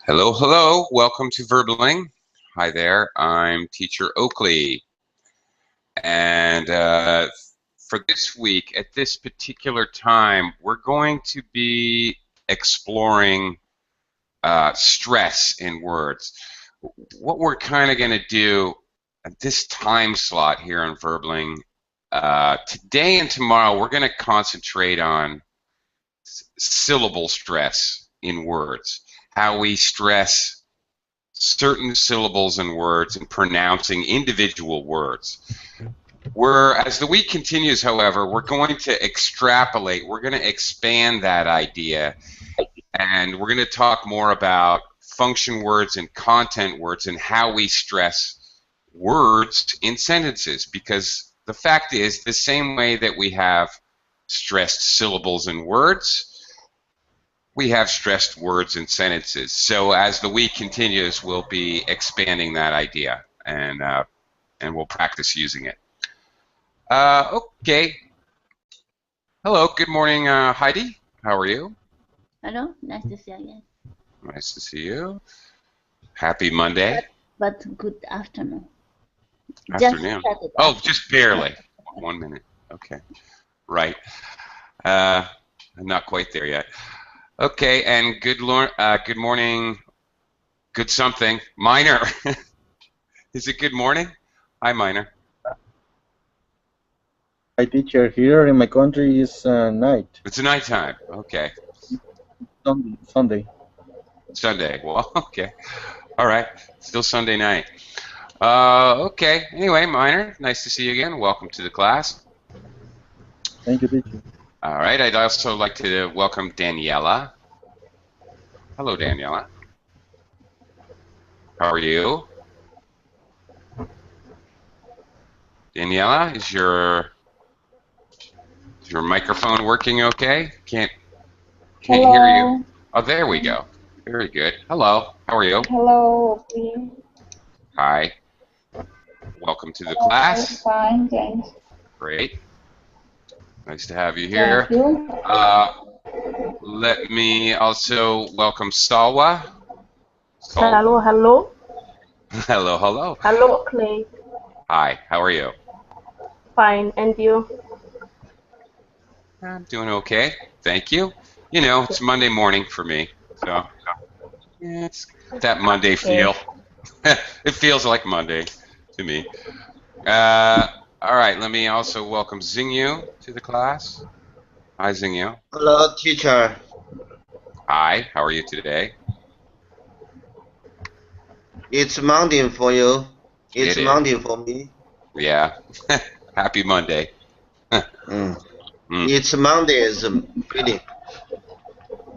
Hello, hello. Welcome to Verbling. Hi there. I'm Teacher Oakley. And for this week, at this particular time, we're going to be exploring stress in words. What we're kind of going to do at this time slot here on Verbling, today and tomorrow, we're going to concentrate on syllable stress in words. How we stress certain syllables in words and pronouncing individual words. As the week continues, however, we're going to extrapolate, we're going to expand that idea, and we're going to talk more about function words and content words and how we stress words in sentences, because the fact is, the same way that we have stressed syllables in words, we have stressed words in sentences. So as the week continues, we'll be expanding that idea, and we'll practice using it. Okay. Hello. Good morning, Heidi. How are you? Hello. Nice to see you again. Nice to see you. Happy Monday. But good afternoon. Afternoon. Just barely. 1 minute. Okay. Right. I'm not quite there yet. Okay, and good morning, good something, Minor. Is it good morning? Hi, Minor. Hi, teacher. Here in my country is night. It's nighttime. Okay. Sunday. Sunday. Well, okay. All right. Still Sunday night. Okay. Anyway, Minor, nice to see you again. Welcome to the class. Thank you, teacher. All right. I'd also like to welcome Daniela. Hello, Daniela. How are you? Daniela, is your microphone working okay? Can't hear you. Oh, there we go. Very good. Hello. How are you? Hello. Hi. Welcome to the class. Fine, thanks. Great. Nice to have you here. Thank you. Let me also welcome Salwa. Hello, hello. Hello, hello. Hello, Clay. Hi, how are you? Fine, and you? I'm doing okay, thank you. You know, it's Monday morning for me, so yeah, it's that Monday feel. It feels like Monday to me. All right, let me also welcome Xingyu to the class. Hi, Xingyu. Hello, teacher. Hi, how are you today? It's Monday for you. It's Monday for me. Yeah. Happy Monday. It's Monday's feeling.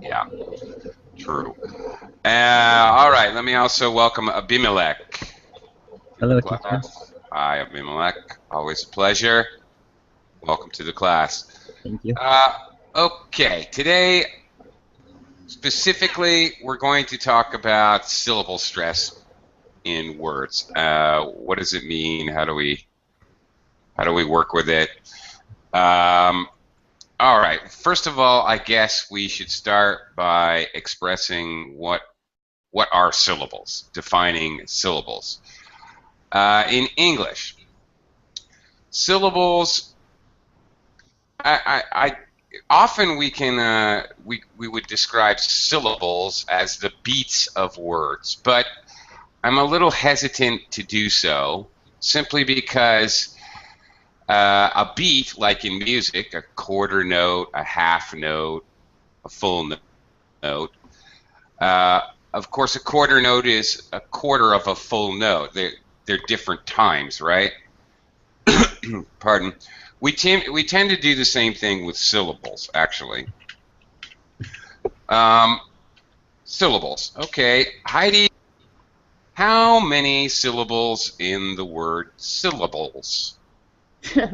Yeah, true. All right, let me also welcome Abimelech. Hello, teacher. Hi, Abimelech. Always a pleasure. Welcome to the class. Thank you. Okay, today specifically we're going to talk about syllable stress in words. What does it mean? How do we work with it? All right. First of all, I guess we should start by expressing what are syllables, defining syllables. In English, syllables. Often we can we would describe syllables as the beats of words, but I'm a little hesitant to do so simply because a beat, like in music, a quarter note, a half note, a full note. Of course, a quarter note is a quarter of a full note. They're different times, right? Pardon. We tend to do the same thing with syllables, actually. Syllables. Okay, Heidi, how many syllables in the word syllables? Three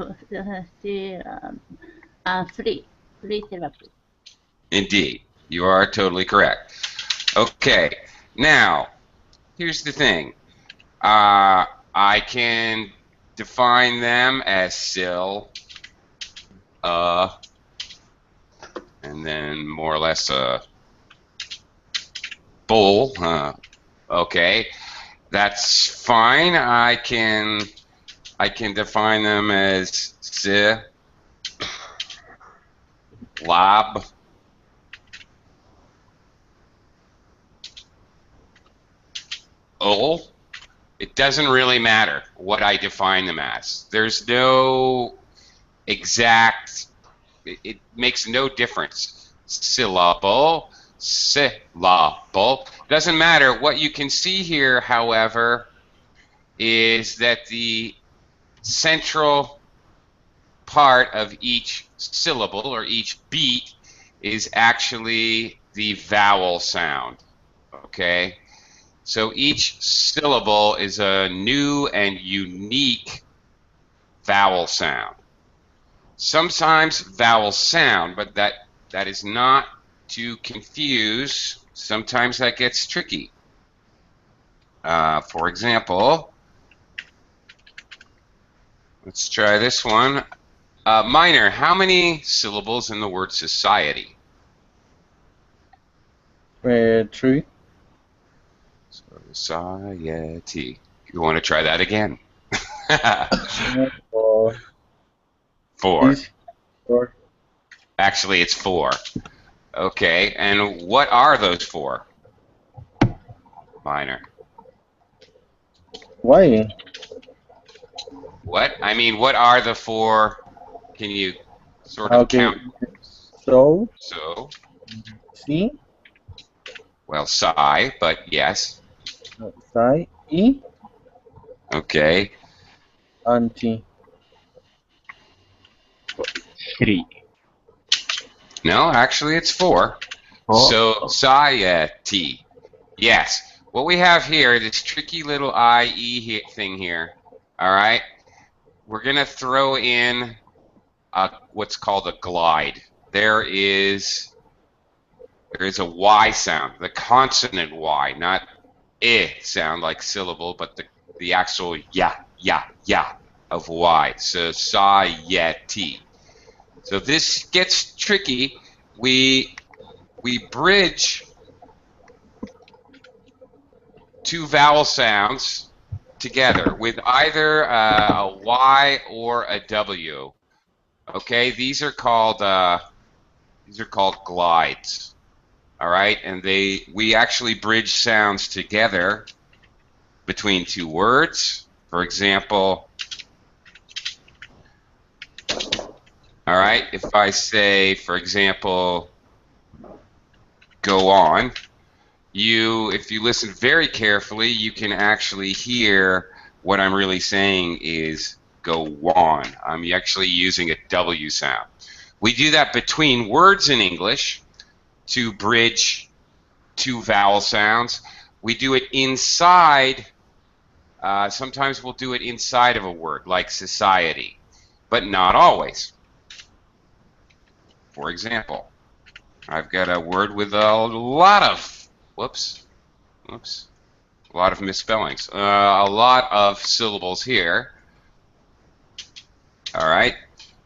syllables. Indeed, you are totally correct. Okay, now here's the thing. I can define them as syll, and then more or less bull. Okay, that's fine. I can define them as syllable. It doesn't really matter what I define them as. There's no exact, it makes no difference. Syllable. Doesn't matter. What you can see here, however, is that the central part of each syllable or each beat is actually the vowel sound. Okay? So each syllable is a new and unique vowel sound. Sometimes vowel sound, but that is not to confuse. Sometimes that gets tricky. For example, let's try this one. Minor, how many syllables in the word society? 3. Society. You want to try that again? 4. 4. 4. Actually, it's 4. Okay, and what are those 4? Minor. Why? What? I mean, what are the 4? Can you sort of count? So. So. Si. Well, psi, but yes. Psi. I. Okay. Anti. 3. No, actually, it's 4. Oh. So, society. Yes. What we have here, this tricky little IE thing here, all right? We're going to throw in what's called a glide. There is a Y sound, the consonant Y, not I sound like syllable, but the actual ya of Y. So society. So this gets tricky. We bridge 2 vowel sounds together with either a Y or a W. Okay, these are called glides. All right, and we actually bridge sounds together between 2 words. For example, all right, if I say, for example, go on, if you listen very carefully, you can actually hear what I'm really saying is go on. I'm actually using a W sound. We do that between words in English to bridge 2 vowel sounds. We do it inside, sometimes we'll do it inside of a word, like society, but not always. For example, I've got a word with a lot of, a lot of misspellings, a lot of syllables here. All right,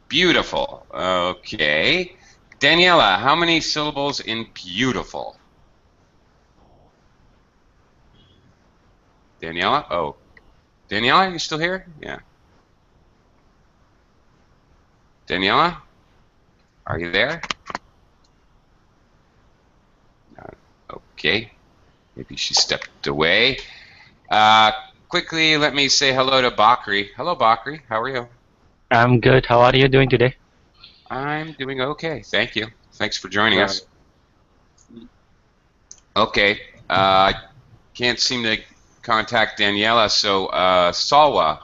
beautiful. Okay. Daniela, how many syllables in beautiful? Daniela? Oh. Daniela, are you still here? Yeah. Daniela? Are you there? Okay. Maybe she stepped away. Quickly, let me say hello to Bakri. Hello, Bakri. How are you? I'm good. How are you doing today? I'm doing okay. Thank you. Thanks for joining us. Okay. Can't seem to contact Daniela, so Salwa.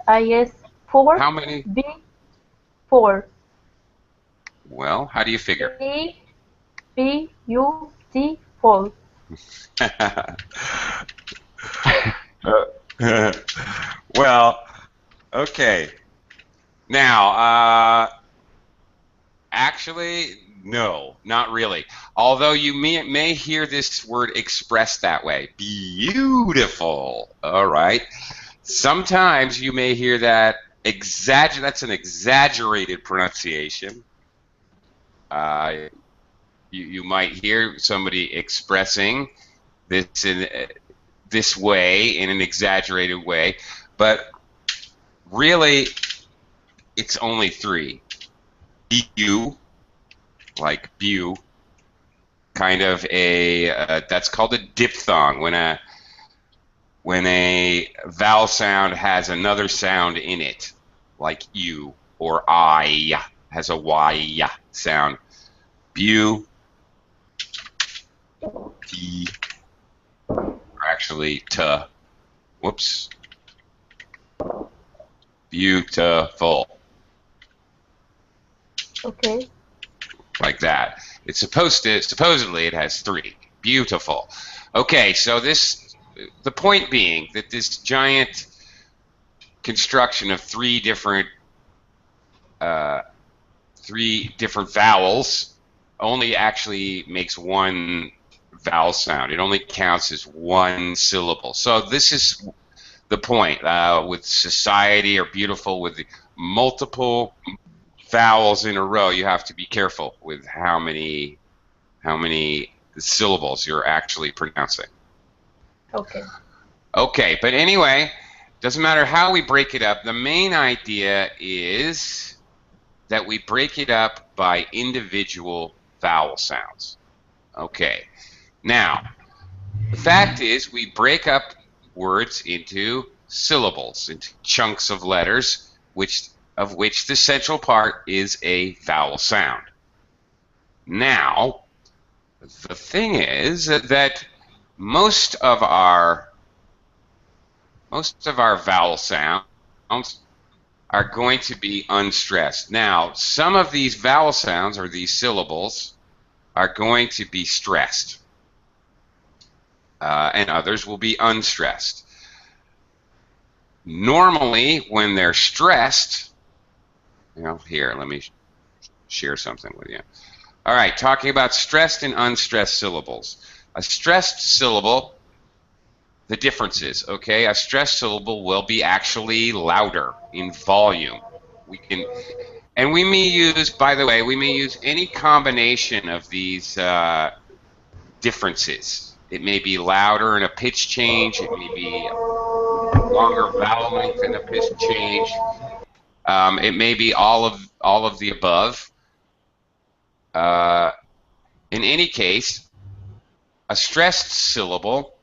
Yes, 4. How many? B, 4. Well, how do you figure? A, B, U, C, 4. Well, okay. Now, actually, no, not really. Although you may hear this word expressed that way. Beautiful. All right. Sometimes you may hear that that's an exaggerated pronunciation. You might hear somebody expressing this in this way, in an exaggerated way, but really it's only three. Bu, like bu, kind of a that's called a diphthong when a vowel sound has another sound in it, like u, or I has a y sound. Bu, t, or actually t. Whoops. Beautiful. Okay. Like that. It's supposedly it has three. Beautiful. Okay, so the point being that this giant construction of three different vowels only actually makes one vowel sound. It only counts as one syllable. So this is the point with society or beautiful, with the multiple vowels in a row. You have to be careful with how many syllables you're actually pronouncing. Okay. Okay, but anyway, doesn't matter how we break it up. The main idea is that we break it up by individual vowel sounds. Okay, now the fact is we break up words into syllables, into chunks of letters, of which the central part is a vowel sound. Now, the thing is that most of our vowel sounds are going to be unstressed. Now, some of these vowel sounds, or these syllables, are going to be stressed, and others will be unstressed. Normally, when they're stressed, here, let me share something with you. All right, talking about stressed and unstressed syllables. A stressed syllable, the differences, okay? A stressed syllable will be actually louder in volume. And we may use, by the way, any combination of these differences. It may be louder in a pitch change. It may be longer vowel length in a pitch change. It may be all of the above. In any case, a stressed syllable,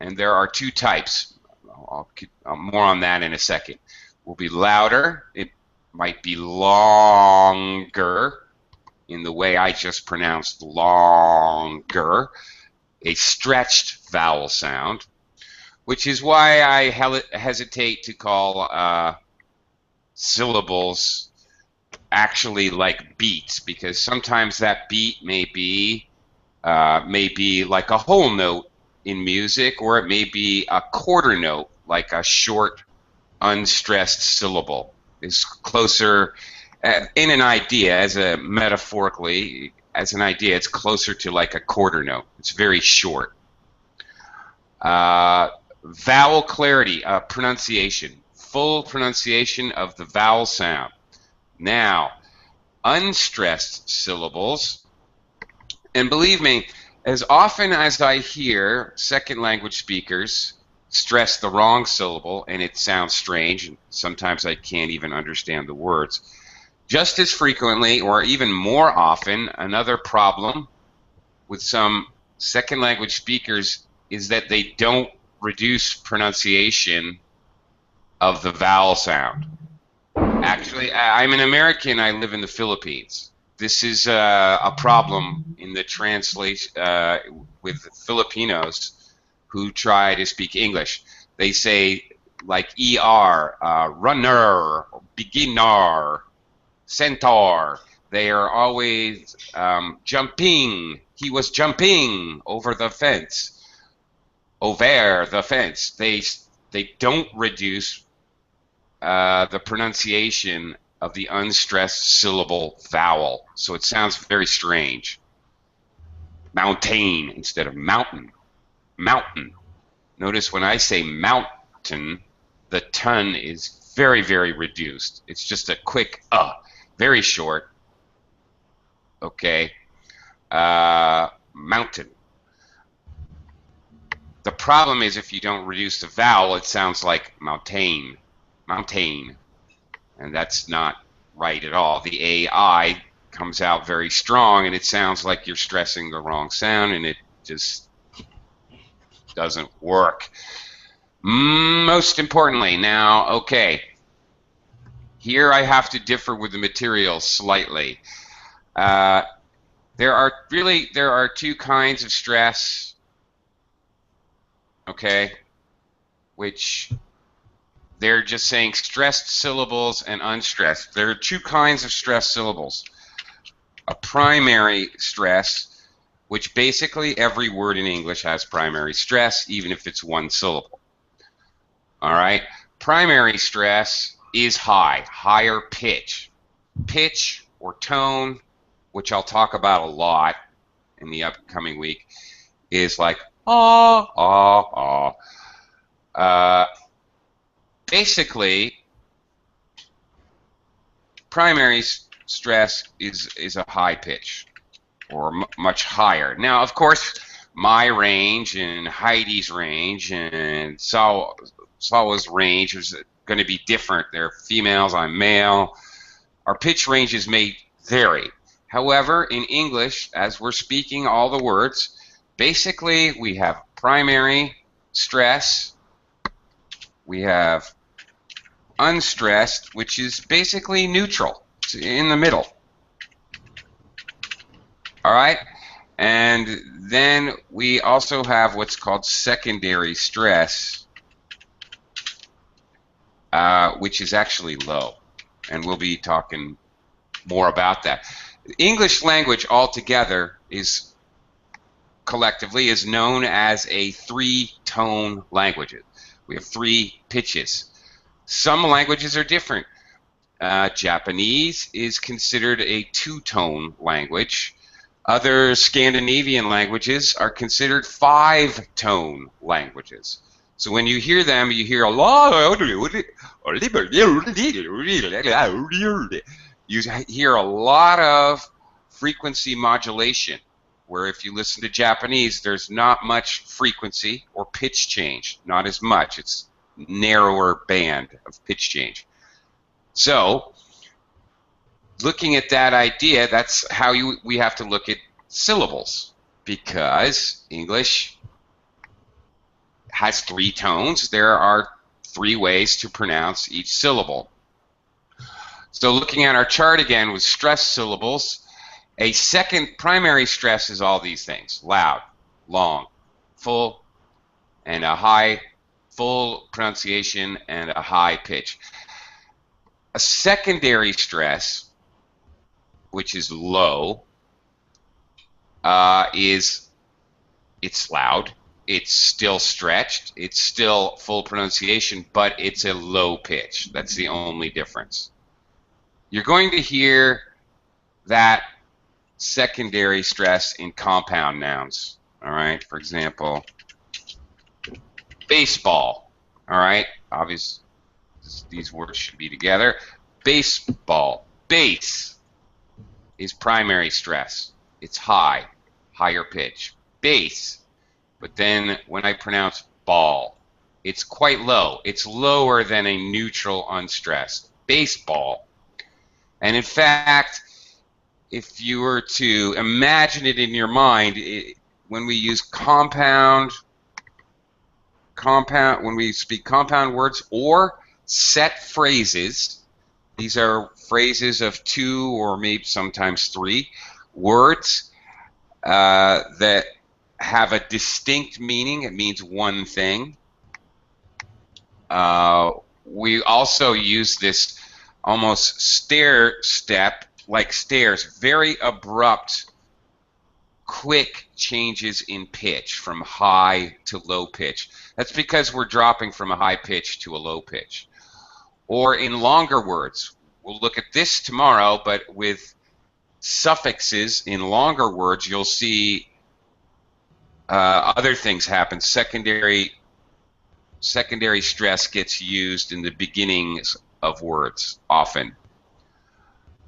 and there are two types. I'll more on that in a second. Will be louder. It might be longer, in the way I just pronounced longer. A stretched vowel sound, which is why I hesitate to call syllables actually like beats, because sometimes that beat may be like a whole note in music, or it may be a quarter note, like a short unstressed syllable. Is closer in an idea, as an idea, it's closer to like a quarter note. It's very short. Vowel clarity, pronunciation, full pronunciation of the vowel sound. Now, unstressed syllables, and believe me, as often as I hear second language speakers stress the wrong syllable and it sounds strange, and sometimes I can't even understand the words, just as frequently, or even more often, another problem with some second language speakers is that they don't reduce pronunciation of the vowel sound. Actually, I'm an American. I live in the Philippines. This is a problem in the translation with Filipinos who try to speak English. They say like ER, runner, beginner, centaur. They are always jumping. He was jumping over the fence. Over the fence. They don't reduce the pronunciation of the unstressed syllable vowel, so it sounds very strange. Mountain instead of mountain. Mountain. Notice when I say mountain, the ton is very, very reduced. It's just a quick very short. Okay. mountain. The problem is if you don't reduce the vowel, it sounds like mountain, mountain, and that's not right at all. The AI comes out very strong, and it sounds like you're stressing the wrong sound, and it just doesn't work. Most importantly, now, okay, here I have to differ with the material slightly. There are two kinds of stress, okay, which they're just saying stressed syllables and unstressed. There are two kinds of stressed syllables. A primary stress, which basically every word in English has primary stress, even if it's one syllable. All right? Primary stress is high, higher pitch. Pitch or tone, which I'll talk about a lot in the upcoming week, is like ah, ah, ah. Basically, primary stress is a high pitch, or much higher. Now, of course, my range and Heidi's range and Salwa's range is going to be different. They're females, I'm male. Our pitch ranges may vary. However, in English, as we're speaking all the words, basically we have primary stress, we have unstressed, which is basically neutral. It's in the middle. All right? And then we also have what's called secondary stress, which is actually low. And we'll be talking more about that. The English language altogether is collectively is known as a three-tone language. We have three pitches. Some languages are different. Japanese is considered a two-tone language. Other Scandinavian languages are considered five-tone languages. So when you hear them, you hear a lot. You hear a lot of frequency modulation, where if you listen to Japanese, there's not much frequency or pitch change, not as much. It's narrower band of pitch change. So, looking at that idea, that's how we have to look at syllables, because English has three tones. There are three ways to pronounce each syllable. So looking at our chart again with stressed syllables, a second primary stress is all these things: loud, long, full, and a high, full pronunciation and a high pitch. A secondary stress, which is low, it's loud, it's still stretched, it's still full pronunciation, but it's a low pitch. That's the only difference. You're going to hear that secondary stress in compound nouns. All right, for example, baseball. All right, obviously these words should be together. Baseball. Bass is primary stress. It's high, higher pitch. Bass. But then when I pronounce ball, it's quite low. It's lower than a neutral unstressed. Baseball. And in fact, if you were to imagine it in your mind, when we use compound, when we speak compound words or set phrases, these are phrases of two or maybe sometimes three words that have a distinct meaning. It means one thing. We also use this almost stair step, like stairs, very abrupt, quick changes in pitch from high to low pitch. That's because we're dropping from a high pitch to a low pitch. Or in longer words, we'll look at this tomorrow, but with suffixes in longer words, you'll see other things happen. Secondary stress gets used in the beginnings of words often.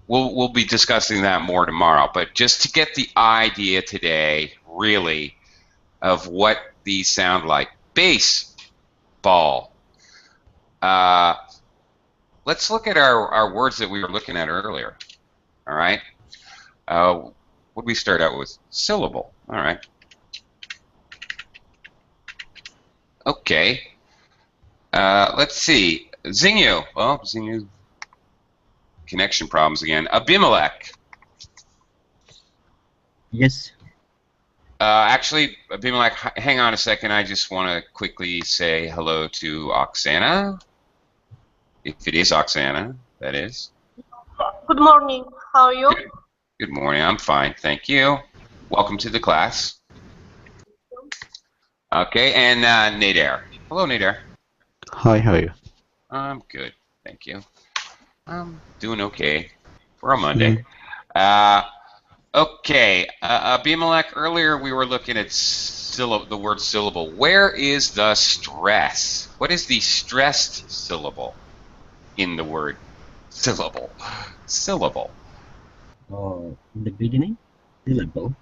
we'll be discussing that more tomorrow. But just to get the idea today, really, of what these sound like. Baseball. Let's look at our words that we were looking at earlier. All right. What did we start out with? Syllable. All right. Okay. Let's see. Zingu. Well, Zingu. Connection problems again. Abimelech. Yes. Actually, Abimelech, hang on a second. I just want to quickly say hello to Oksana. If it is Oksana, that is. Good morning. How are you? Good morning. I'm fine. Thank you. Welcome to the class. Okay, and Nader. Hello, Nader. Hi, how are you? I'm good. Thank you. I'm doing okay for a Monday. Okay, Abimelech, earlier we were looking at the word syllable. Where is the stress? What is the stressed syllable in the word syllable? Syllable. In the beginning, syllable.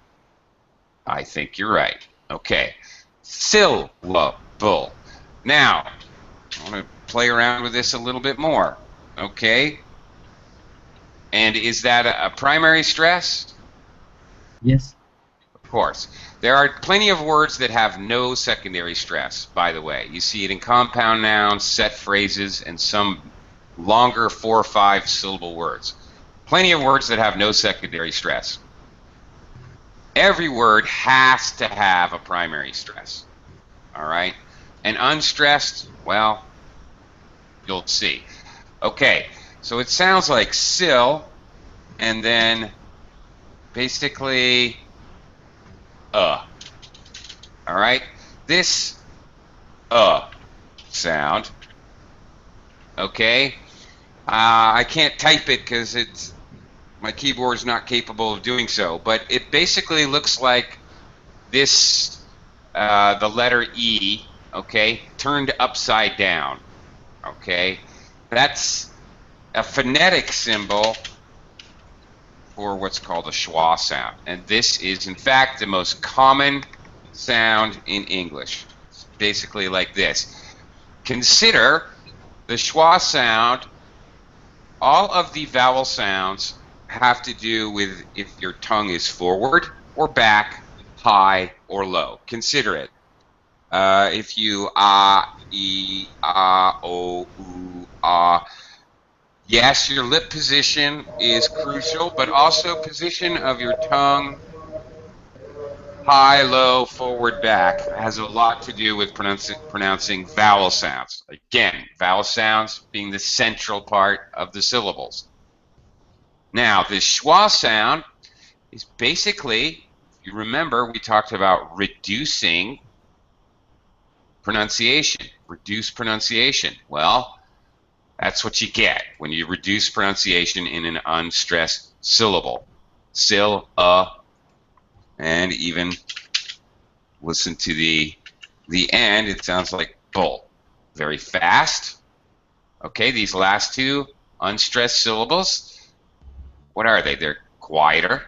I think you're right. Okay. Syllable. Now, I want to play around with this a little bit more. Okay. And is that a primary stress? Yes. Of course. There are plenty of words that have no secondary stress, by the way. You see it in compound nouns, set phrases, and some longer 4 or 5 syllable words. Plenty of words that have no secondary stress. Every word has to have a primary stress. All right? And unstressed, well, you'll see. Okay, so it sounds like sill, and then basically all right, this sound, okay, I can't type it because my keyboard is not capable of doing so, but it basically looks like this, the letter E, okay, turned upside down. Okay, that's a phonetic symbol for what's called a schwa sound, and this is in fact the most common sound in English. It's basically like this. Consider the schwa sound. All of the vowel sounds have to do with if your tongue is forward or back, high or low. Consider it. If you e, o, u, yes, your lip position is crucial, but also position of your tongue, high, low, forward, back, has a lot to do with pronouncing vowel sounds. Again, vowel sounds being the central part of the syllables. Now, this schwa sound is basically, if you remember, we talked about reducing pronunciation, reduce pronunciation. Well, that's what you get when you reduce pronunciation in an unstressed syllable. Sil, and even listen to the end, it sounds like bull. Very fast. Okay, these last two unstressed syllables, what are they? They're quieter.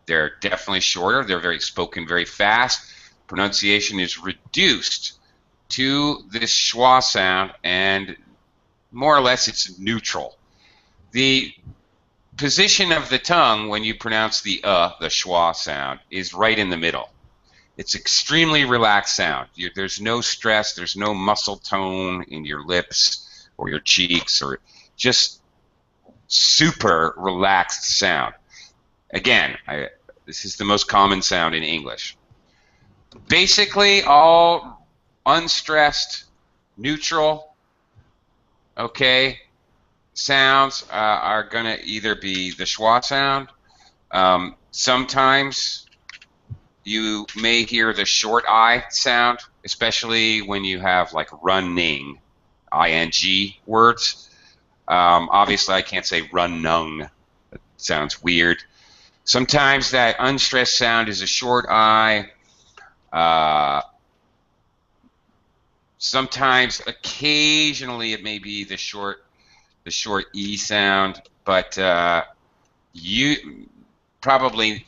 They're definitely shorter. They're very spoken very fast. Pronunciation is reduced to this schwa sound, and more or less it's neutral. The position of the tongue when you pronounce the schwa sound, is right in the middle. It's extremely relaxed sound. There's no stress, there's no muscle tone in your lips or your cheeks, or just super relaxed sound. Again, this is the most common sound in English. Basically, all unstressed, neutral, okay, sounds are going to either be the schwa sound. Sometimes you may hear the short I sound, especially when you have like running, ing words. Obviously, I can't say runnung. That sounds weird. Sometimes that unstressed sound is a short I. Sometimes, occasionally, it may be the short E sound, but you probably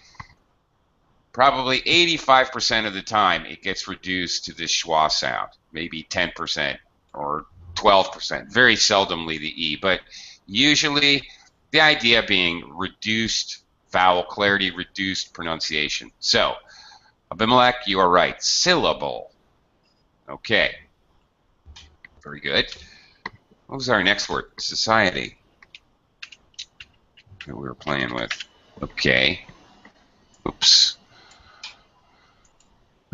85% of the time it gets reduced to the schwa sound, maybe 10% or 12%, very seldomly the E, but usually the idea being reduced vowel clarity, reduced pronunciation. So, Abimelech, you are right. Syllable. Okay. Very good. What was our next word? Society. That we were playing with. Okay. Oops.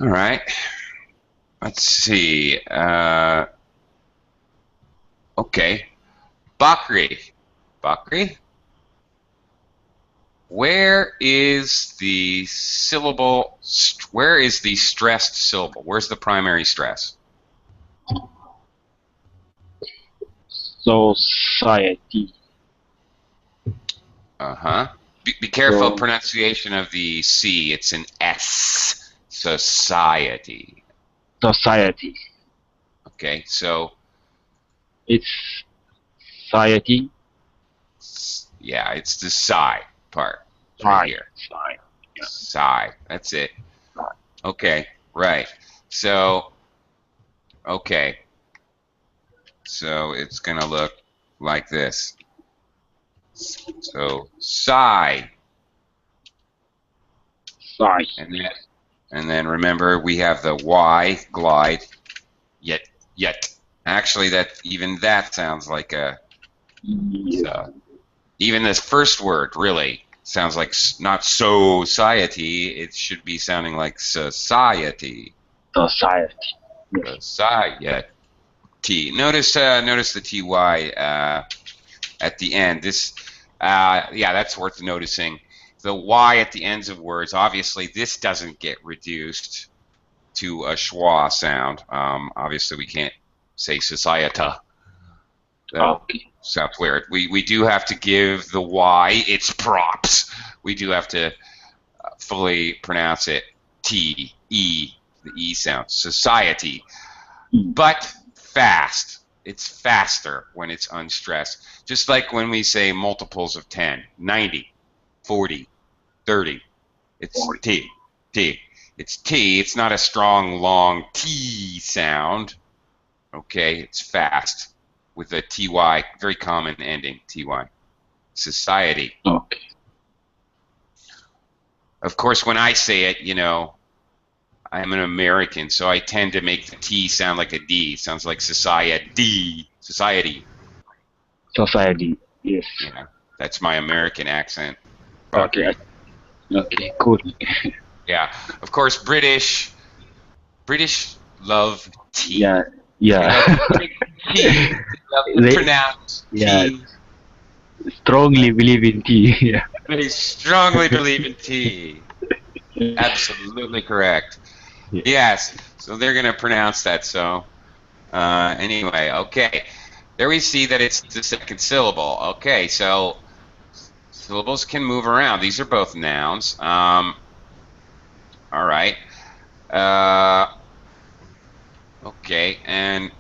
All right. Let's see. Okay. Bakri. Bakri? Where is the syllable? Where is the stressed syllable? Where's the primary stress? Society. Uh-huh. Be careful So- pronunciation of the C. It's an S. Society. Society. Okay, so It's society. yeah, it's the psi part right Right. here. Right. Yeah. Psi. That's it. Okay, right. So, okay. So it's gonna look like this. So psi, Sorry. and then remember we have the Y glide. Yet. Actually, that sounds like a. Even this first word really sounds like not society. It should be sounding like society. Society. Society. Notice the ty at the end. This, yeah, that's worth noticing. The y at the ends of words. Obviously, this doesn't get reduced to a schwa sound. Obviously, we can't say societa. Okay. Sounds weird. We do have to give the y its props. We do have to fully pronounce it T, E, the E sound. Society. But fast. It's faster when it's unstressed. Just like when we say multiples of 10, 90, 40, 30. It's T. It's T. It's not a strong, long T sound. Okay, it's fast with a TY, very common ending, TY. Society. Okay. Of course, when I say it, you know, I'm an American, so I tend to make the T sound like a D. It sounds like society. Society. Society. Yes. Yeah, that's my American accent. Okay. Okay. Cool. Yeah. Of course, British love T. Yeah. Yeah. T. They love to They- pronounce yeah. T. Strongly believe in tea. Yeah. They strongly believe in T. Absolutely correct. Yeah. Yes. So they're going to pronounce that. So anyway, okay. There we see that it's the second syllable. Okay, so syllables can move around. These are both nouns. All right. Okay, and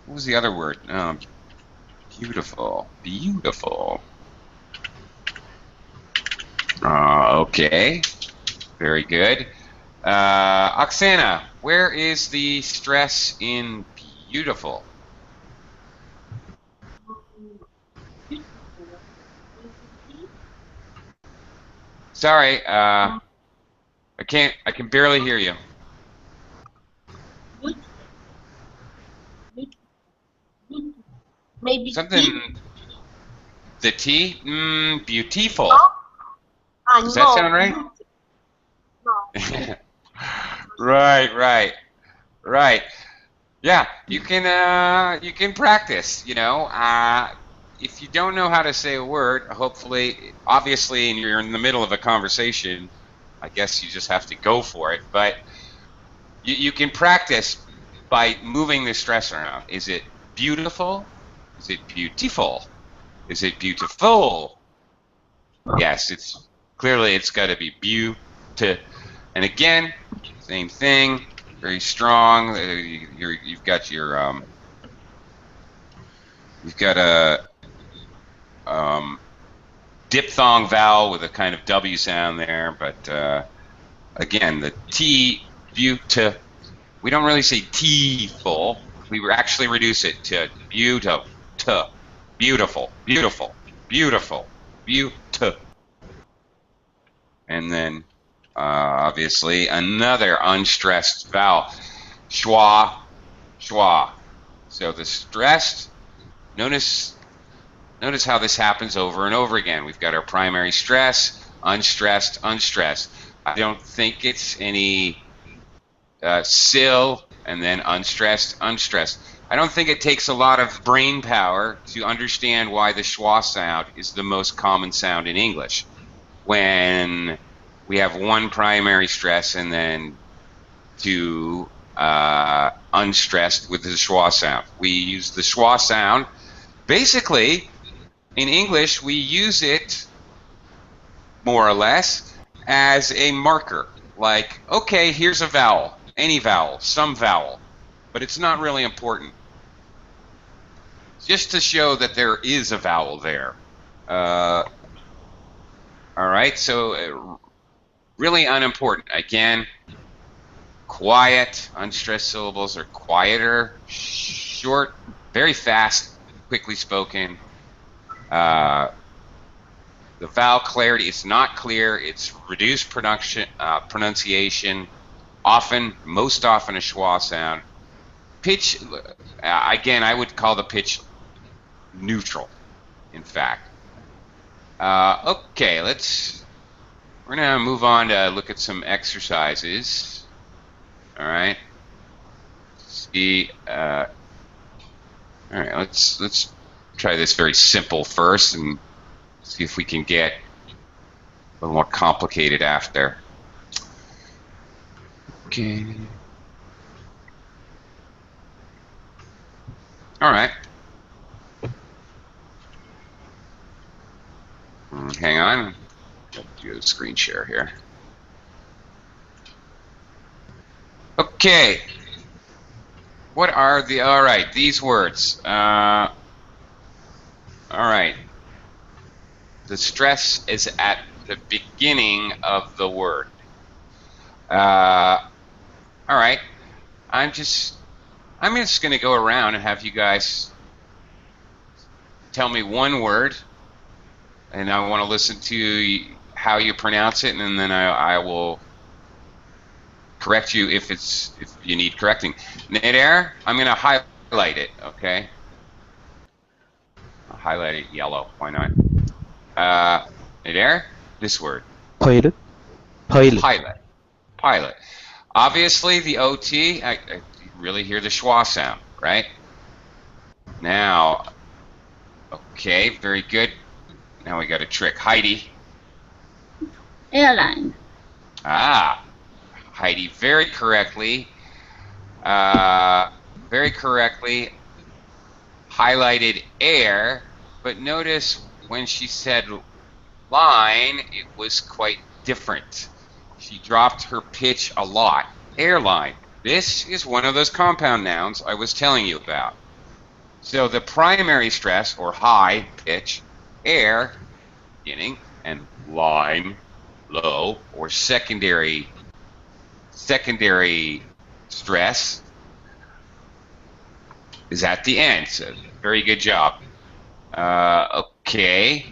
what was the other word? Beautiful. Beautiful. Okay. Very good. Oksana, where is the stress in beautiful? Sorry, I can barely hear you. Maybe Something. The T? Beautiful. Does that no. sound right? No. Right. Yeah, you can practice. You know, if you don't know how to say a word, hopefully, obviously, and you're in the middle of a conversation, I guess you just have to go for it. But you can practice by moving the stress around. Is it beautiful? Is it beautiful? Is it beautiful? Yes, it's clearly it's got to be beautiful. And again, same thing. Very strong. You've got diphthong vowel with a kind of W sound there, but again, the T, beautiful. We don't really say T-ful. We actually reduce it to beautiful, beautiful, beautiful, beautiful, beautiful. And then, obviously, another unstressed vowel, schwa, schwa. So the stressed, notice how this happens over and over again. We've got our primary stress, unstressed, unstressed. I don't think it's any sill and then unstressed, unstressed. I don't think it takes a lot of brain power to understand why the schwa sound is the most common sound in English. When we have one primary stress and then two unstressed with the schwa sound. We use the schwa sound. Basically, in English, we use it more or less as a marker. Like, okay, here's a vowel, any vowel, some vowel, but it's not really important. Just to show that there is a vowel there. All right, so really unimportant. Again, quiet, unstressed syllables are quieter, short, very fast, quickly spoken. The vowel clarity is not clear. It's reduced pronunciation. Often, most often, a schwa sound. Pitch, again, I would call the pitch neutral, in fact. Okay, we're gonna move on to look at some exercises. All right. See. All right. Let's try this very simple first and see if we can get a little more complicated after. Okay. All right. Hang on. I'll do a screen share here. Okay. What are the, all right, these words. All right. The stress is at the beginning of the word. All right. I'm just going to go around and have you guys tell me one word, and I want to listen to how you pronounce it, and then I will correct you if you need correcting. Nader, I'm going to highlight it, okay? I'll highlight it yellow. Why not? Nader, this word. Pilot. Pilot. Pilot. Obviously, the OT, I really hear the schwa sound, right? Now, okay, very good. Now we got a trick. Heidi. Airline. Ah, Heidi very correctly highlighted air, but notice when she said line, it was quite different. She dropped her pitch a lot. Airline. This is one of those compound nouns I was telling you about. So the primary stress, or high pitch, air, beginning, and line, low, or secondary stress is at the end. So very good job. Okay.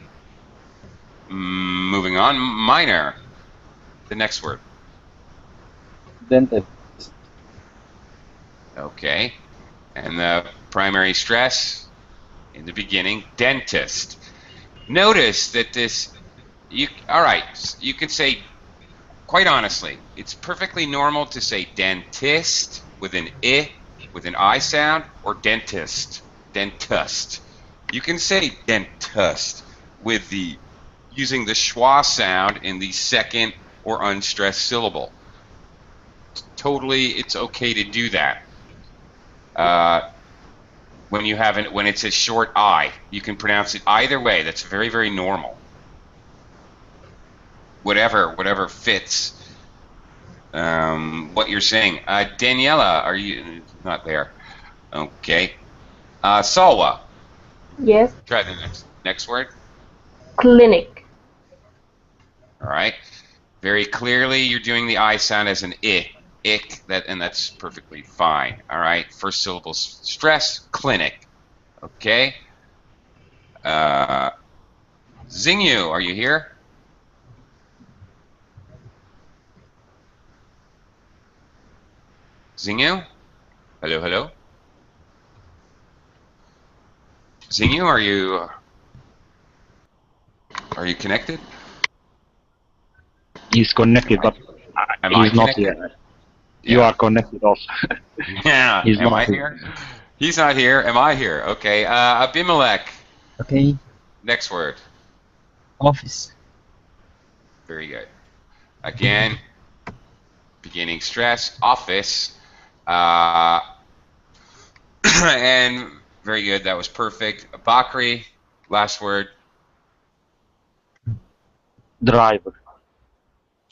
Moving on. Minor. The next word. Dentist. Okay. And the primary stress in the beginning, dentist. Notice that this, all right, you can say, quite honestly, it's perfectly normal to say dentist with an I, with an I sound, or dentist, dentist. You can say dentist with using the schwa sound in the second or unstressed syllable. Totally, it's okay to do that. When it's a short I, you can pronounce it either way. That's very, very normal. Whatever fits what you're saying. Daniela, are you not there? Okay. Salwa. Yes. Try the next word. Clinic. All right. Very clearly, you're doing the I sound as an I, ick, and that's perfectly fine. All right. First syllable stress, clinic. Okay. Xingyu, are you here? Xingyu? Hello, hello. Xingyu, are you connected? He's connected, but Am I he's not connected? here. You Yeah. are connected also. Yeah. He's Am not I here? He's not here. Am I here? Okay. Abimelech. Okay. Next word. Office. Very good. Again, beginning stress. Office. And very good. That was perfect. Bakri. Last word. Driver.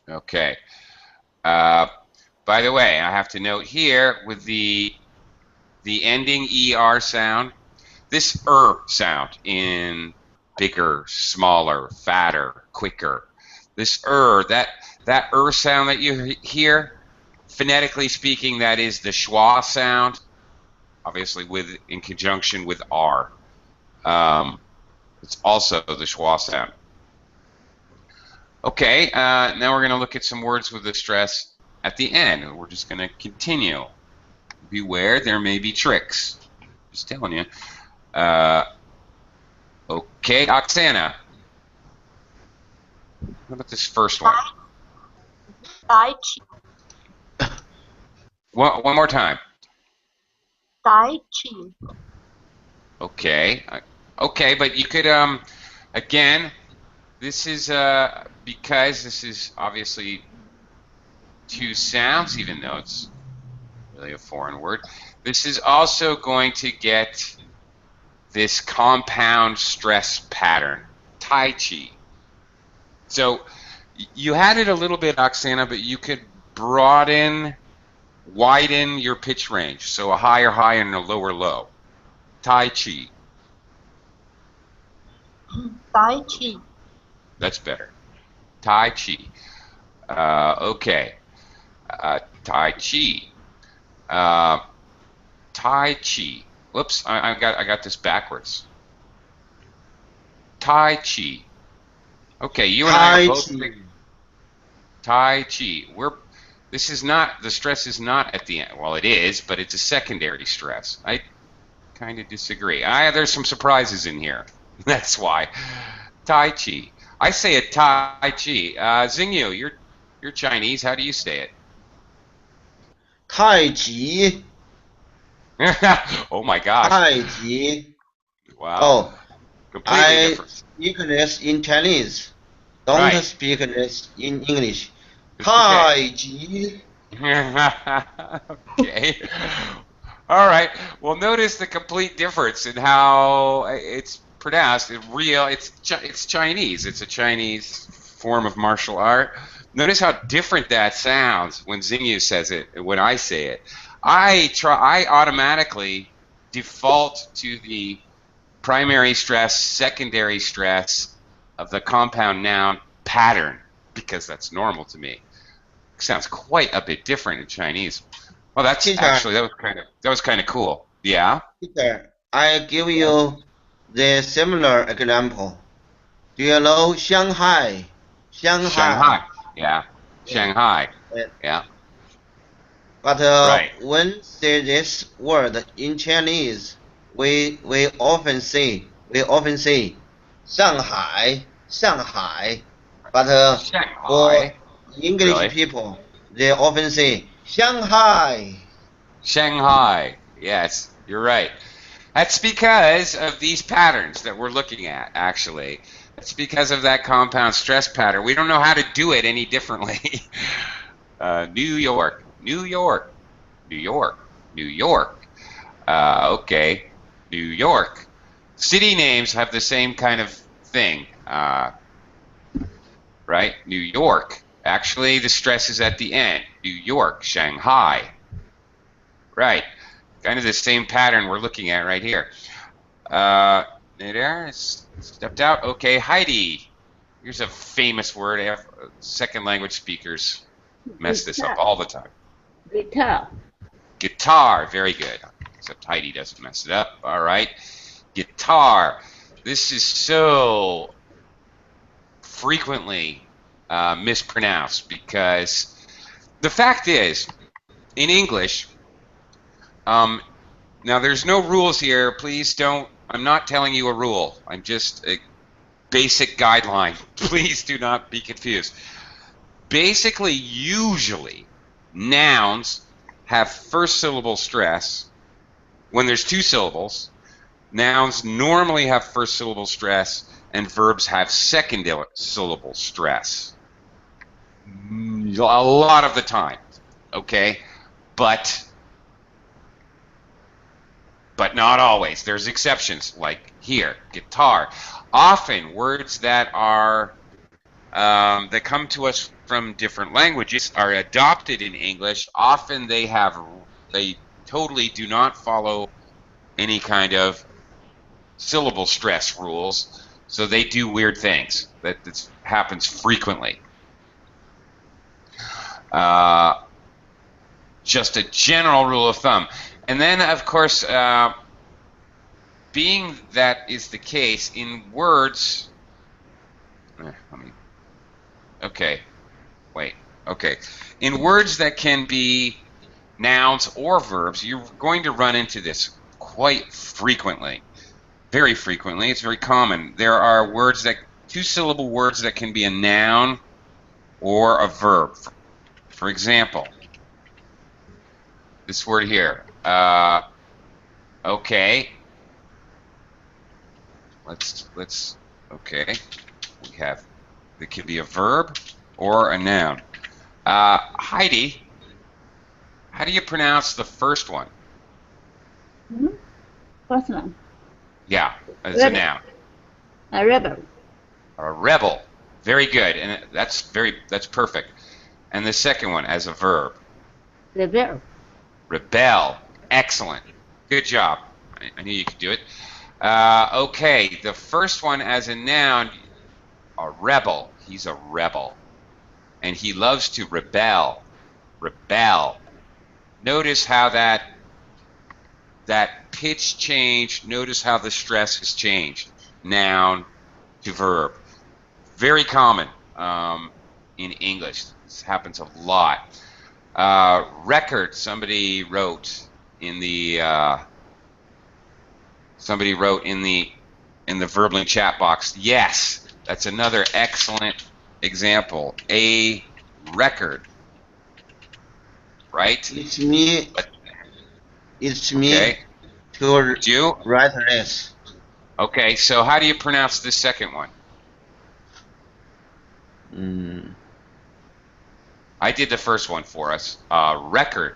Okay. By the way, I have to note here with the ending ER sound, this sound in bigger, smaller, fatter, quicker. This that sound that you hear, phonetically speaking, that is the schwa sound, obviously in conjunction with R. It's also the schwa sound. Okay, now we're going to look at some words with the stress at the end. We're just going to continue. Beware, there may be tricks. Just telling you. Okay, Oksana. What about this first one? Tai Chi. One more time. Tai Chi. Okay. Okay, but you could, again, this is, because this is obviously two sounds, even though it's really a foreign word. This is also going to get this compound stress pattern, Tai Chi. So you had it a little bit, Oksana, but you could widen your pitch range. So a higher high and a lower low. Tai Chi. Tai Chi. That's better. Tai Chi. Okay. Tai Chi. Tai Chi. Whoops, I got this backwards. Tai Chi. Okay, you and I are both. Tai Chi. This is not, the stress is not at the end. Well, it is, but it's a secondary stress. I kind of disagree. There's some surprises in here. That's why. Tai Chi. I say it Tai Chi. Xingyu, you're Chinese. How do you say it? Tai Chi. Oh my gosh. Tai Chi. Wow. Oh, Completely different. speak this in Chinese. Don't Right. speak this in English. It's okay. Tai Chi. Okay. All right. Well, notice the complete difference in how it's pronounced. It's Chinese. It's a Chinese form of martial art. Notice how different that sounds when Xingyu says it and when I say it. I automatically default to the primary stress, secondary stress of the compound noun pattern because that's normal to me. It sounds quite a bit different in Chinese. Well, that's Teacher. actually that was kind of cool. Yeah. Peter, I give you the similar example. Do you know Shanghai? Shanghai. Yeah. Shanghai. Yeah. But Right. when say this word in Chinese, we often say Shanghai. But for Shanghai. English Really? people, they often say Shanghai. Shanghai. Yes, you're right. That's because of these patterns that we're looking at, actually. It's because of that compound stress pattern. We don't know how to do it any differently. New York, New York, New York, New York. Okay, New York. City names have the same kind of thing, right? New York. Actually, the stress is at the end. New York, Shanghai. Right. Kind of the same pattern we're looking at right here. There, stepped out. Okay, Heidi. Here's a famous word. Second language speakers mess this up Guitar. all the time. Guitar. Guitar, very good. Except Heidi doesn't mess it up. All right. Guitar. This is so frequently mispronounced because the fact is, in English, now there's no rules here. Please don't, I'm not telling you a rule. I'm just a basic guideline. Please do not be confused. Basically, usually, nouns have first syllable stress. When there's two syllables, nouns normally have first syllable stress, and verbs have second syllable stress. A lot of the time, okay? But not always. There's exceptions, like here, guitar. Often, words that are that come to us from different languages are adopted in English. Often they totally do not follow any kind of syllable stress rules, so they do weird things. That happens frequently. Just a general rule of thumb. And then, of course, being that is the case in words. In words that can be nouns or verbs, you're going to run into this quite frequently. Very frequently. It's very common. There are words two-syllable words that can be a noun or a verb. For example, this word here. Okay. Okay. We have, it can be a verb or a noun. Heidi, how do you pronounce the first one? First one. Yeah, as a noun. A rebel. A rebel. Very good, and that's perfect. And the second one as a verb. Rebel. Rebel. Excellent. Good job. I knew you could do it. Okay, the first one as a noun, a rebel. He's a rebel. And he loves to rebel. Rebel. Notice how that pitch change, notice how the stress has changed. Noun to verb. Very common in English. This happens a lot. Record, somebody wrote in the Verbling chat box. Yes, that's another excellent example. A record, right? It's me. Okay. To You? write this. Okay, so how do you pronounce this second one? I did the first one for us. Record.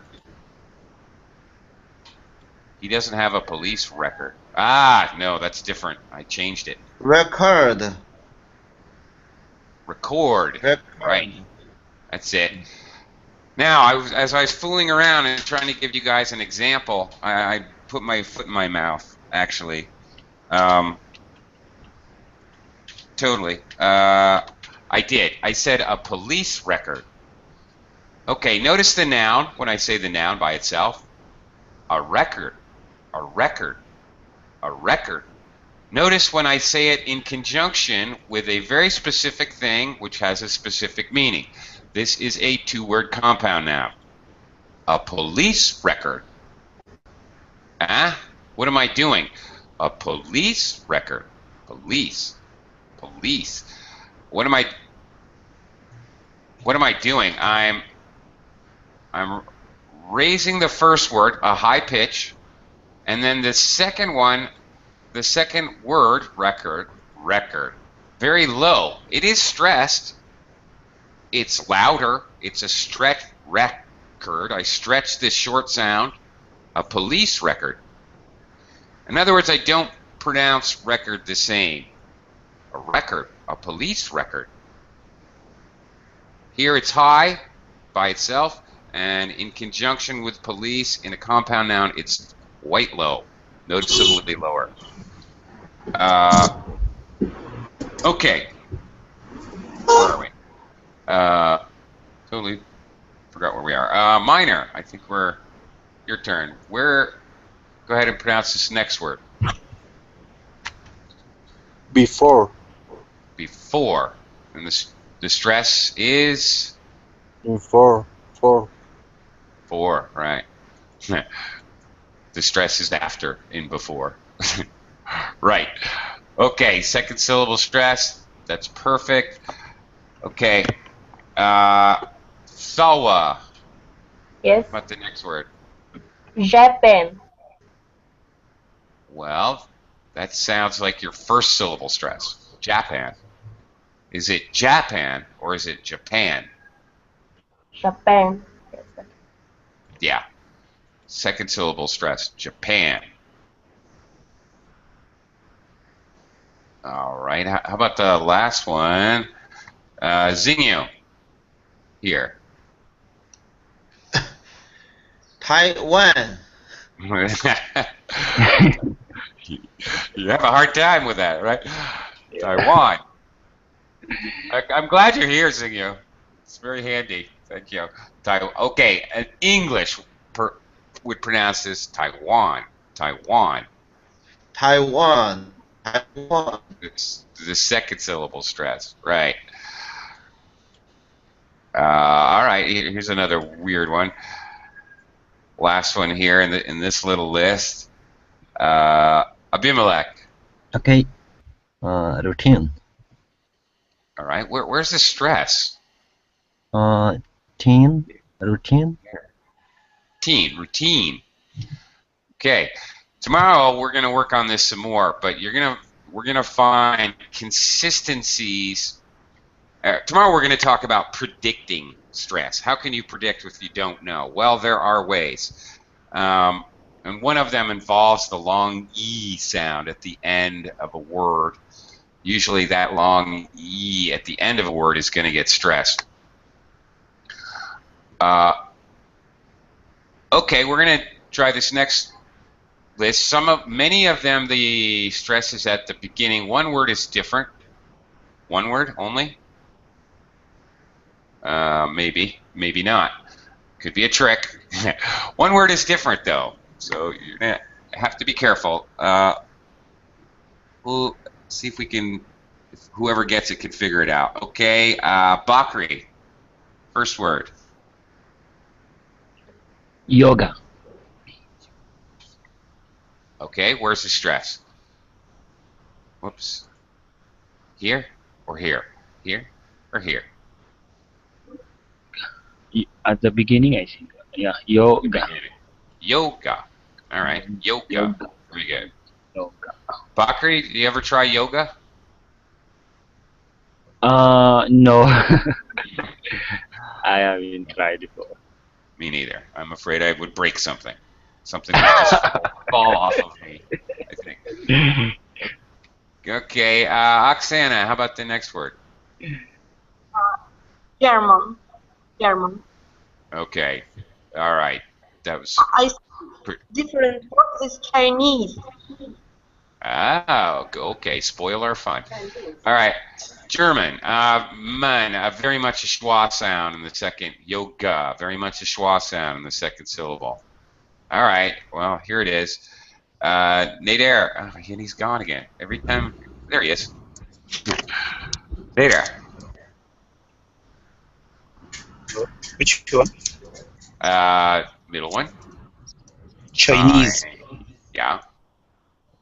He doesn't have a police record. No, that's different. I changed it. Record. Record. Right. That's it. Now, as I was fooling around and trying to give you guys an example, I put my foot in my mouth, actually. Totally. I did. I said a police record. Okay, notice the noun when I say the noun by itself. A record. A record. A record. Notice when I say it in conjunction with a very specific thing which has a specific meaning. This is a two-word compound noun. A police record. What am I doing? A police record. Police. Police. What am I doing? I'm raising the first word a high pitch, and then the second one, the second word, record, very low. It is stressed. It's louder. It's a stretch record. I stretch this short sound. A police record. In other words, I don't pronounce record the same. A record. A police record. Here it's high by itself, and in conjunction with police in a compound noun, it's quite low, noticeably lower. Okay. Where are we? Totally forgot where we are. Minor, I think we're your turn. Go ahead and pronounce this next word. Before. Before. And the stress is? Before. For. For, right. The stress is after in before. Right. Okay, second syllable stress. That's perfect. Okay. Sawa. Yes. What's the next word? Japan. Well, that sounds like your first syllable stress. Japan. Is it Japan or is it Japan? Japan. Yes. Yeah. Second syllable stress. Japan. All right. How about the last one? Xingyu. Here. Taiwan. You have a hard time with that, right? Yeah. Taiwan. I'm glad you're here, Xingyu. It's very handy. Thank you. Okay, and English would pronounce this Taiwan. Taiwan. Taiwan. Taiwan. It's the second syllable stress, right? All right. Here's another weird one. Last one here in this little list. Abimelech. Okay. Routine. All right. Where's the stress? Routine. Routine. Okay. Tomorrow we're gonna work on this some more, but we're gonna find consistencies. Tomorrow we're gonna talk about predicting stress. How can you predict if you don't know? Well, there are ways, and one of them involves the long E sound at the end of a word. Usually that long E at the end of a word is going to get stressed. Okay, we're going to try this next list. Many of them, the stress is at the beginning. One word is different. One word only. Maybe not. Could be a trick. One word is different though, so you're going to have to be careful. We'll see if whoever gets it can figure it out. Okay, Bakri, first word. Yoga. Okay, where's the stress? Whoops. Here or here? Here or here? At the beginning, I think. Yeah, yoga. Yoga. All right, yoga. Very good. Yoga. Bakri, do you ever try yoga? No. I haven't tried before. Me neither. I'm afraid I would break something. Something would just fall off of me, I think. Okay, Oksana, how about the next word? German. German. Okay, all right. That was... I different words is Chinese. Oh, okay. Spoiler fun. All right. German. Man, very much a schwa sound in the second. Yoga. Very much a schwa sound in the second syllable. All right. Well, here it is. Nader. Oh, and he's gone again. Every time. There he is. Nader. Which one? Middle one. Chinese. Yeah.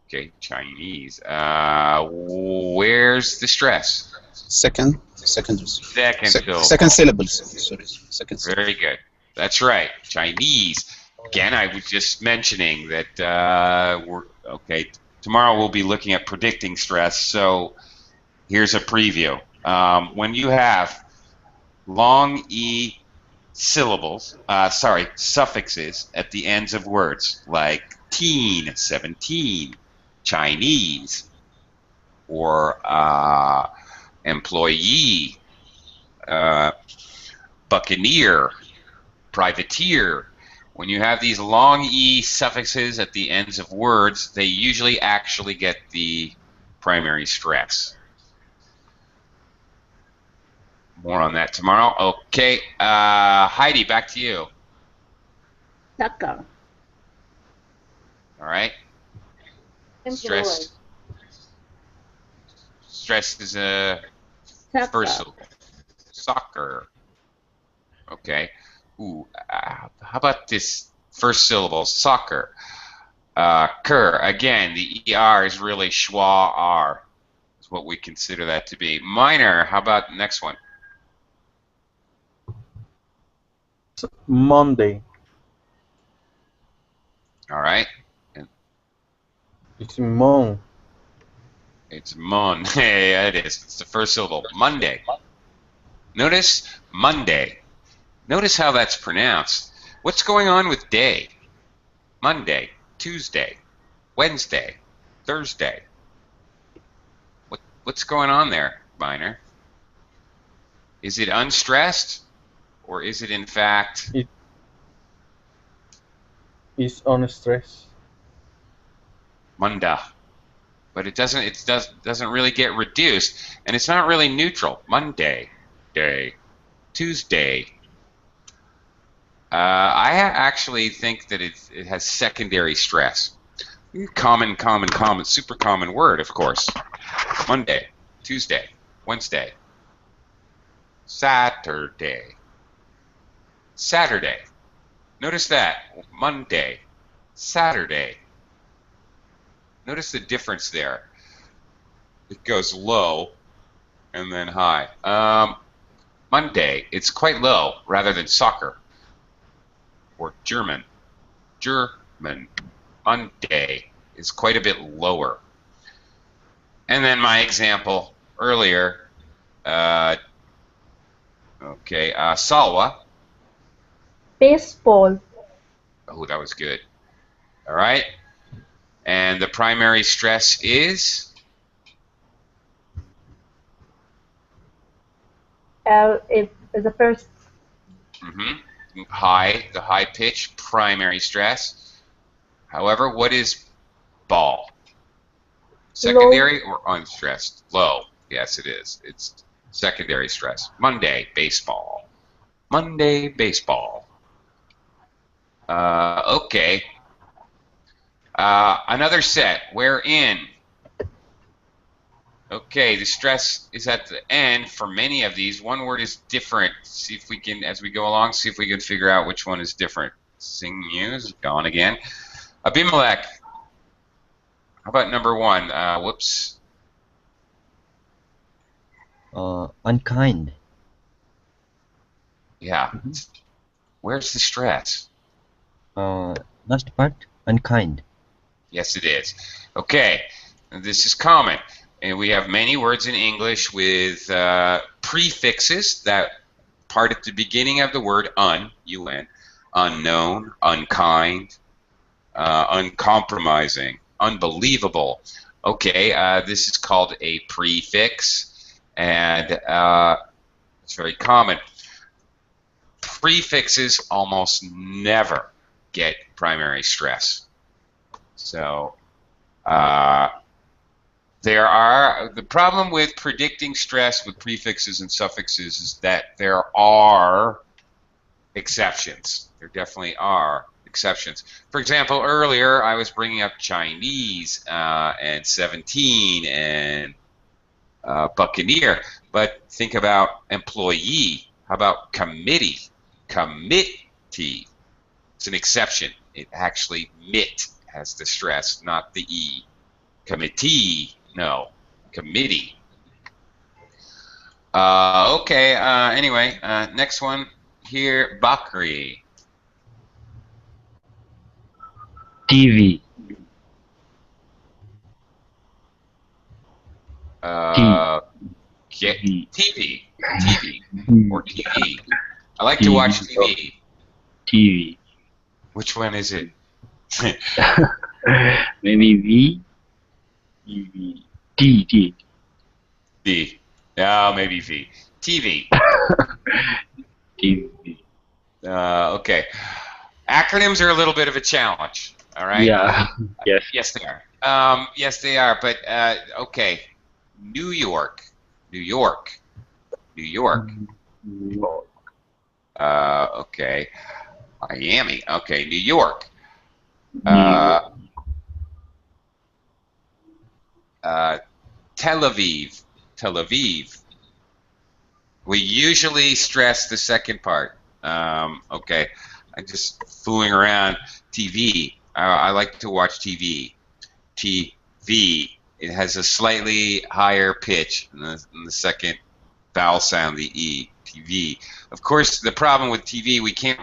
Okay, Chinese. Where's the stress? Second syllable. Second syllables. Sorry. Second syllable. Very good. That's right. Chinese. Again, I was just mentioning that tomorrow we'll be looking at predicting stress. So here's a preview. When you have long E syllables, suffixes at the ends of words, like teen, 17, Chinese, or employee, buccaneer, privateer. When you have these long E suffixes at the ends of words, they usually actually get the primary stress. More on that tomorrow. Okay, Heidi, back to you. Soccer. All right. Stress. Stress is a first syllable. Soccer. Okay. Ooh, how about this first syllable? Soccer. Cur. Again, the ER is really schwa R. Is what we consider that to be. Minor. How about the next one? Monday. All right. It's mon. It's mon. Hey, it is. It's the first syllable. Monday. Notice Monday. Notice how that's pronounced. What's going on with day? Monday, Tuesday, Wednesday, Thursday. What's going on there, Minor? Is it unstressed, or is it in fact? It is unstressed. Munda, but it doesn't really get reduced, and it's not really neutral. Monday, day, Tuesday. I actually think that it has secondary stress. Common, super common word, of course. Monday, Tuesday, Wednesday, Saturday, Saturday. Notice that. Monday, Saturday. Notice the difference there. It goes low and then high. Monday, it's quite low rather than soccer or German. German. Monday is quite a bit lower. And then my example earlier, Salwa. Baseball. Oh, that was good. All right. And the primary stress is? Is the first. High, the high pitch, primary stress. However, what is ball? Secondary or unstressed? Low. Yes, it is. It's secondary stress. Monday, baseball. Monday, baseball. Okay. Another set. Wherein. Okay, the stress is at the end for many of these. One word is different. See if we can, as we go along, see if we can figure out which one is different. Sing Muse, gone again. Abimelech. How about number one? Whoops. Unkind. Yeah. Where's the stress? Last part, unkind. Yes, it is. Okay, this is common. And we have many words in English with prefixes that part at the beginning of the word un, unknown, unkind, uncompromising, unbelievable. Okay, this is called a prefix, and it's very common. Prefixes almost never get primary stress. So, the problem with predicting stress with prefixes and suffixes is that there are exceptions. There definitely are exceptions. For example, earlier I was bringing up Chinese and 17 and Buccaneer, but think about employee. How about committee? Committee. It's an exception. It actually mit has the stress, not the E. Committee. No, committee. Okay, anyway, next one here, Bakri. TV. TV. Or TV. I like to watch TV. TV. Which one is it? Maybe V. D. D. D. Oh, maybe V. TV. TV. Okay. Acronyms are a little bit of a challenge. All right. Yeah. Yes. Yes, they are. Yes, they are. But okay. New York. New York. New York. New York. Okay. Miami. Okay, New York. Tel Aviv. Tel Aviv. We usually stress the second part. Okay. I'm just fooling around. TV. I like to watch TV. TV. It has a slightly higher pitch in the second vowel sound, the E. TV. Of course, the problem with TV, we can't.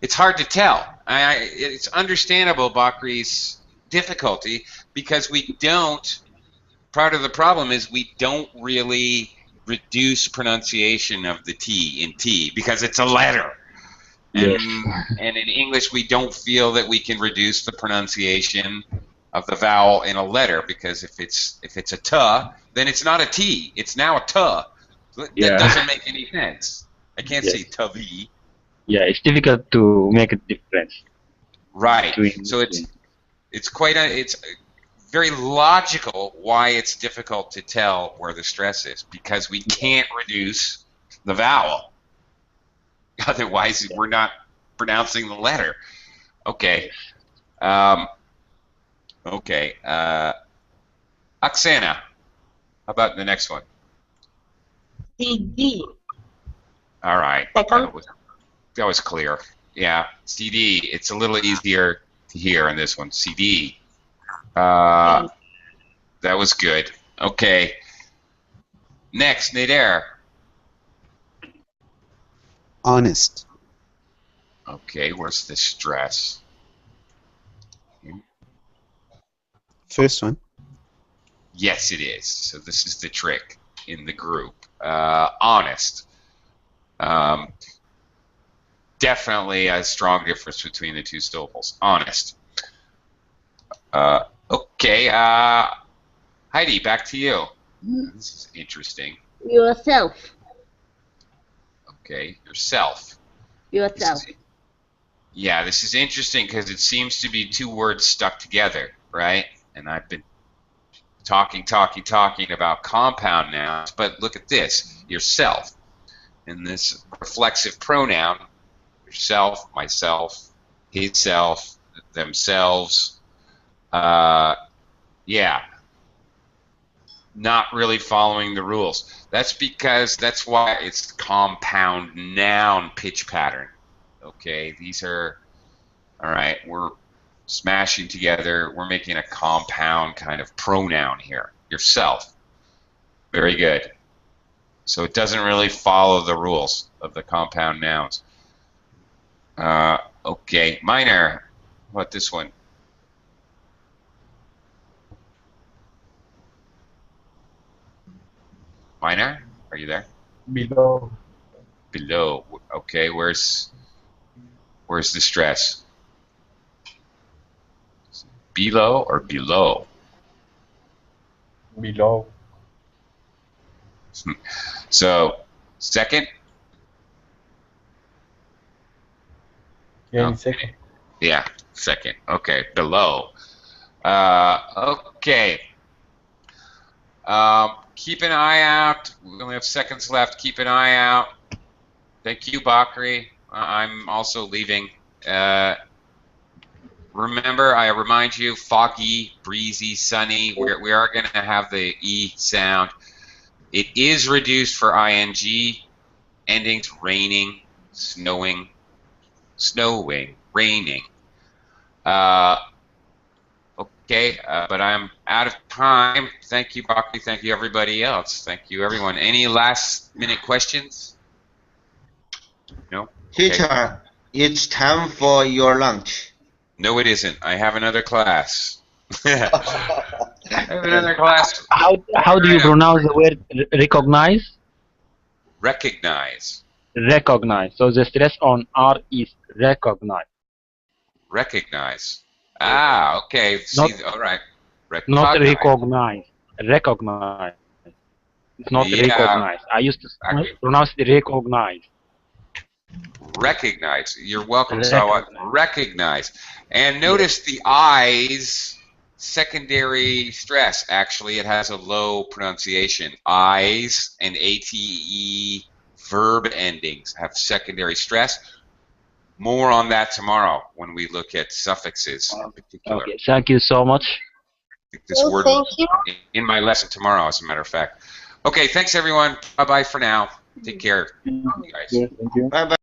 It's hard to tell. It's understandable, Bakri's difficulty, because we don't. Part of the problem is we don't really reduce pronunciation of the T in T because it's a letter. Yes. And in English, we don't feel that we can reduce the pronunciation of the vowel in a letter, because if it's a T, then it's not a T. It's now a T. That doesn't make any sense. I can't say Tavi. Yeah, it's difficult to make a difference. Right. So it's very logical why it's difficult to tell where the stress is, because we can't reduce the vowel. Otherwise, we're not pronouncing the letter. Okay. Okay. Oksana, how about the next one? CD. All right. Second. That was clear. Yeah. CD. It's a little easier to hear in this one. CD. That was good. Okay. Next, Nader. Honest. Okay, where's the stress? First one. Yes, it is. So this is the trick in the group. Honest. Definitely a strong difference between the two syllables. Honest. Okay, Heidi, back to you. This is interesting. Yourself. Okay, yourself. Yourself. This is interesting because it seems to be two words stuck together, right? And I've been talking about compound nouns, but look at this, yourself. And this reflexive pronoun, yourself, myself, himself, themselves, not really following the rules. That's why it's compound noun pitch pattern. Okay, these are, all right, we're smashing together, we're making a compound kind of pronoun here. Yourself. Very good. So it doesn't really follow the rules of the compound nouns. Okay, minor. How about this one? Minor, are you there? Below. Below. Okay, where's the stress? Below or below? Below. So, second? Yeah, second. Yeah, second. Okay, below. Okay. Keep an eye out. We only have seconds left. Keep an eye out. Thank you, Bakri. I'm also leaving. Remember, I remind you, foggy, breezy, sunny. We are going to have the E sound. It is reduced for ing endings, raining, snowing, raining. Okay, but I'm out of time. Thank you, Bakri. Thank you, everybody else. Thank you, everyone. Any last-minute questions? No? Okay. Teacher, it's time for your lunch. No, it isn't. I have another class. I have another class. How do you pronounce the word recognize? Recognize. Recognize. So the stress on R is recognize. Recognize. Ah, okay. See, all right. Not recognize. Recognize. It's not recognize. I used to pronounce it recognize. Recognize. You're welcome, Sawa. Recognize. And notice the I's secondary stress. Actually, it has a low pronunciation. I's and ATE verb endings have secondary stress. More on that tomorrow when we look at suffixes in particular. Okay, thank you so much. This Oh, word thank you. in my lesson tomorrow, as a matter of fact. Okay, thanks everyone. Bye bye for now. Take care, you guys. Thank you. Bye bye.